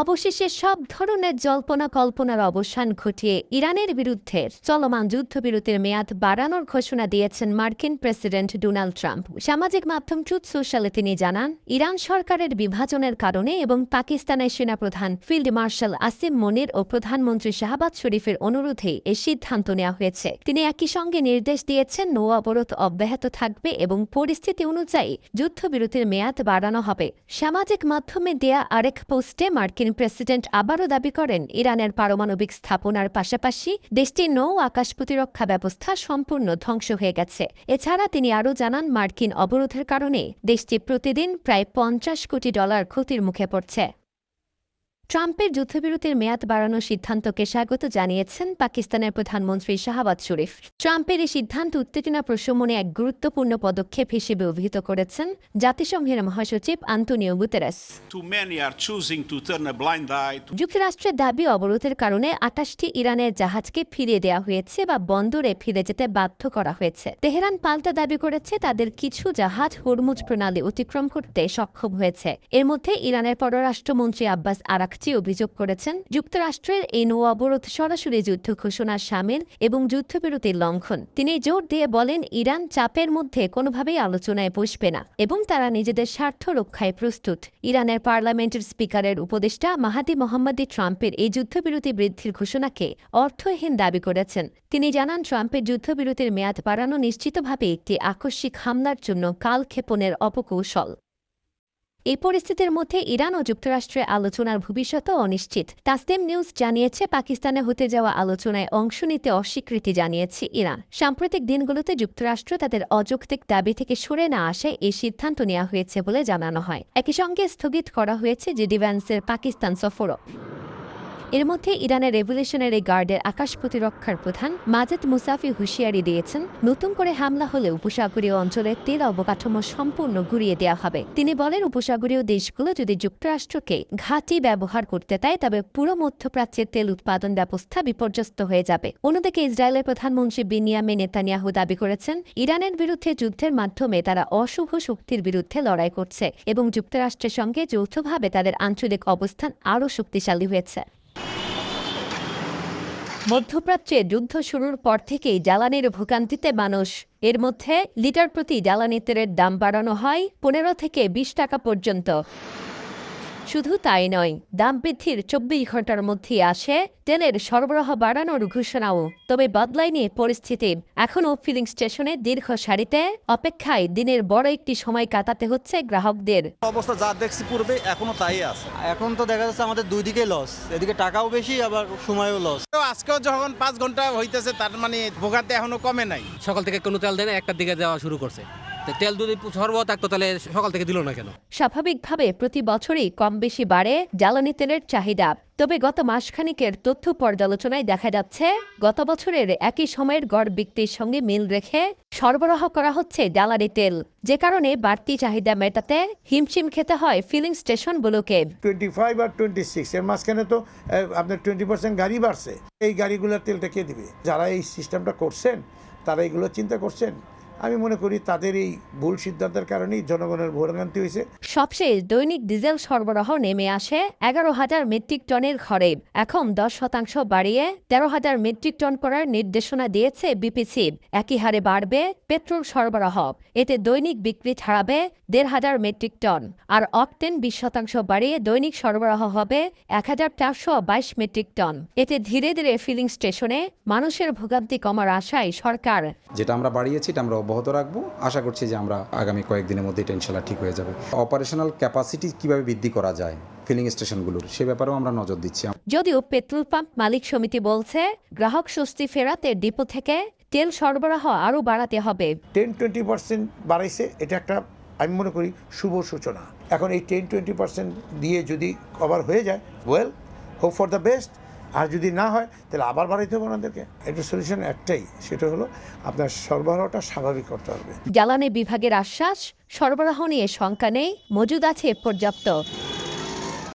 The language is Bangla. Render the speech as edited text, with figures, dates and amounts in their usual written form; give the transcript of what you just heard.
অবশেষে সব ধরনের জল্পনা কল্পনার অবসান ঘটিয়ে ইরানের বিরুদ্ধে চলমান যুদ্ধবিরতির মেয়াদ বাড়ানোর ঘোষণা দিয়েছেন মার্কিন প্রেসিডেন্ট ডোনাল্ড ট্রাম্প। সামাজিক মাধ্যম ট্রুথ সোশ্যালে তিনি জানান, ইরান সরকারের বিভাজনের কারণে এবং পাকিস্তানের সেনাপ্রধান ফিল্ড মার্শাল আসিম মনির ও প্রধানমন্ত্রী শাহবাজ শরীফের অনুরোধে এ সিদ্ধান্ত নেওয়া হয়েছে। তিনি একই সঙ্গে নির্দেশ দিয়েছেন নৌ অবরোধ অব্যাহত থাকবে এবং পরিস্থিতি অনুযায়ী যুদ্ধবিরতির মেয়াদ বাড়ানো হবে। সামাজিক মাধ্যমে দেয়া আরেক পোস্টে মার্কিন প্রেসিডেন্ট আবারও দাবি করেন, ইরানের পারমাণবিক স্থাপনার পাশাপাশি দেশটির নৌ আকাশ প্রতিরক্ষা ব্যবস্থা সম্পূর্ণ ধ্বংস হয়ে গেছে। এছাড়া তিনি আরও জানান, মার্কিন অবরোধের কারণে দেশটি প্রতিদিন প্রায় $50 কোটি ক্ষতির মুখে পড়ছে। ট্রাম্পের যুদ্ধবিরতির মেয়াদ বাড়ানোর সিদ্ধান্তকে স্বাগত জানিয়েছেন পাকিস্তানের প্রধানমন্ত্রী শাহবাজ শরীফ। ট্রাম্পের এই সিদ্ধান্ত উত্তেজনা প্রশমনে এক গুরুত্বপূর্ণ পদক্ষেপ হিসেবে অভিহিত করেছেন জাতিসংঘের মহাসচিব আন্তোনিও গুতেরেস। যুক্তরাষ্ট্রের দাবি, অবরোধের কারণে 28টি ইরানের জাহাজকে ফিরিয়ে দেওয়া হয়েছে বা বন্দরে ফিরে যেতে বাধ্য করা হয়েছে। তেহরান পাল্টা দাবি করেছে তাদের কিছু জাহাজ হরমুজ প্রণালী অতিক্রম করতে সক্ষম হয়েছে। এর মধ্যে ইরানের পররাষ্ট্রমন্ত্রী আব্বাস আরাকচি অভিযোগ করেছেন, যুক্তরাষ্ট্রের এই নৌ অবরোধ সরাসরি যুদ্ধ ঘোষণার শামিল এবং যুদ্ধবিরতির লঙ্ঘন। তিনি জোর দিয়ে বলেন, ইরান চাপের মধ্যে কোনোভাবেই আলোচনায় বসবে না এবং তারা নিজেদের স্বার্থ রক্ষায় প্রস্তুত। ইরানের পার্লামেন্টের স্পিকারের উপদেষ্টা মাহাদি মোহাম্মদী ট্রাম্পের এই যুদ্ধবিরতি বৃদ্ধির ঘোষণাকে অর্থহীন দাবি করেছেন। তিনি জানান, ট্রাম্পের যুদ্ধবিরতির মেয়াদ বাড়ানো নিশ্চিতভাবে একটি আকস্মিক হামলার জন্য কালক্ষেপণের অপকৌশল। এই পরিস্থিতির মধ্যে ইরান ও যুক্তরাষ্ট্রের আলোচনার ভবিষ্যৎও অনিশ্চিত। তাসনিম নিউজ জানিয়েছে, পাকিস্তানে হতে যাওয়া আলোচনায় অংশ নিতে অস্বীকৃতি জানিয়েছে ইরান। সাম্প্রতিক দিনগুলোতে যুক্তরাষ্ট্র তাদের অযৌক্তিক দাবি থেকে সরে না আসায় এই সিদ্ধান্ত নেওয়া হয়েছে বলে জানানো হয়। একই সঙ্গে স্থগিত করা হয়েছে জেডি ভ্যান্সের পাকিস্তান সফরও। এর মধ্যে ইরানের রেভলিউশনারি গার্ডের আকাশ প্রতিরক্ষার প্রধান মাজেদ মুসাফি হুঁশিয়ারি দিয়েছেন, নতুন করে হামলা হলে উপসাগরীয় অঞ্চলের তেল অবকাঠামো সম্পূর্ণ ঘুরিয়ে দেওয়া হবে। তিনি বলেন, উপসাগরীয় দেশগুলো যদি যুক্তরাষ্ট্রকে ঘাঁটি ব্যবহার করতে দেয় তবে পুরো মধ্যপ্রাচ্যের তেল উৎপাদন ব্যবস্থা বিপর্যস্ত হয়ে যাবে। অন্যদিকে ইসরায়েলের প্রধানমন্ত্রী বিনিয়ামিন নেতানিয়াহু দাবি করেছেন, ইরানের বিরুদ্ধে যুদ্ধের মাধ্যমে তারা অশুভ শক্তির বিরুদ্ধে লড়াই করছে এবং যুক্তরাষ্ট্রের সঙ্গে যৌথভাবে তাদের আঞ্চলিক অবস্থান আরও শক্তিশালী হয়েছে। মধ্যপ্রাচ্যে যুদ্ধ শুরুর পর থেকেই জ্বালানির ভোগান্তিতে মানুষ। এর মধ্যে লিটার প্রতি জ্বালানি তেলের দাম বাড়ানো হয় 15 থেকে 20 টাকা পর্যন্ত। শুধু তাই নয়, দাম বৃদ্ধির 24 ঘন্টার মধ্যেই আসে তেলের সরবরাহ বাড়ানোর ঘোষণাও। তবে বদলায়নি পরিস্থিতি। এখনও ফিলিং স্টেশনে দীর্ঘ সারিতে অপেক্ষায় দিনের বড় একটি সময় কাটাতে হচ্ছে গ্রাহকদের। অবস্থা যা দেখছি পূর্বে এখনো তাই আছে। এখন তো দেখা যাচ্ছে আমাদের দুই দিকে লস, এদিকে টাকাও বেশি আবার সময়ও লস। আজকেও যখন 5 ঘন্টা হইতেছে, তার মানে ভোগান্তি এখনো কমে নাই। সকাল থেকে কোনো তেল দেয় না, একটার দিকে দেওয়া শুরু করছে। তেল যদি সরবরাহ থাকতো তাহলে সকাল থেকে দিল না কেন? স্বাভাবিকভাবে প্রতি বছরই কম বেশি বাড়ে জ্বালানি তেলের চাহিদা। তবে গত মাসখানিকের তথ্য পর্যালোচনায় দেখা যাচ্ছে, গত বছরের একই সময়ের গড় বিক্রির সঙ্গে মিল রেখে সরবরাহ করা হচ্ছে জ্বালানি তেল, যে কারণে বাড়তি চাহিদা মেটাতে হিমশিম খেতে হয় ফিলিং স্টেশনগুলোকে। 25 আর 26 এর মাঝখানে তো আপনার 20% গাড়ি বাড়ছে। এই গাড়িগুলোর তেলটা কে দিবে? যারা এই সিস্টেমটা করছেন তারা এগুলো চিন্তা করছেন। আমি মনে করি তাদের এই ভুল সিদ্ধান্তের কারণেই জনগণের ভোগান্তি হয়েছে। সবশেষ দৈনিক ডিজেল সরবরাহ নেমে আসে 11,000 মেট্রিক টনের ঘরে। এখন 10% বাড়িয়ে 13,000 মেট্রিক টন করার নির্দেশনা দিয়েছে বিপিসি। একই হারে বাড়বে পেট্রোল সরবরাহ। এতে দৈনিক বিক্রি ছাড়াবে 1,500 মেট্রিক টন। আর অকটেন 20% বাড়িয়ে দৈনিক সরবরাহ হবে 1,422 মেট্রিক টন। এতে ধীরে ধীরে ফিলিং স্টেশনে মানুষের ভোগান্তি কমার আশায় সরকার। যেটা আমরা বাড়িয়েছি এটা আমরা অব্যাহত রাখবো। আশা করছি যে আমরা আগামী কয়েকদিনের মধ্যে এটা ইনশাল্লাহ ঠিক হয়ে যাবে। অপারেশনাল ক্যাপাসিটি কিভাবে বৃদ্ধি করা যায় ফিলিং স্টেশনগুলোর, সে ব্যাপারেও আমরা নজর দিচ্ছি। যদিও পেট্রোল পাম্প মালিক সমিতি বলছে, গ্রাহক স্বস্তি ফেরাতে ডিপো থেকে তেল সরবরাহ আরও বাড়াতে হবে। 10-20% বাড়াইছে, এটা একটা আমি মনে করি শুভ সূচনা। এখন এই 10-20% দিয়ে যদি কভার হয়ে যায়, well, hope for the best. আর যদি না হয় তাহলে আবার বাড়াইতে হবে ওনাদেরকে। এটা সলিউশন একটাই, সেটা হলো আপনার সরবরাহটা স্বাভাবিক করতে হবে। জ্বালানি বিভাগের আশ্বাস, সরবরাহ নিয়ে শঙ্কা নেই, মজুদ আছে পর্যাপ্ত।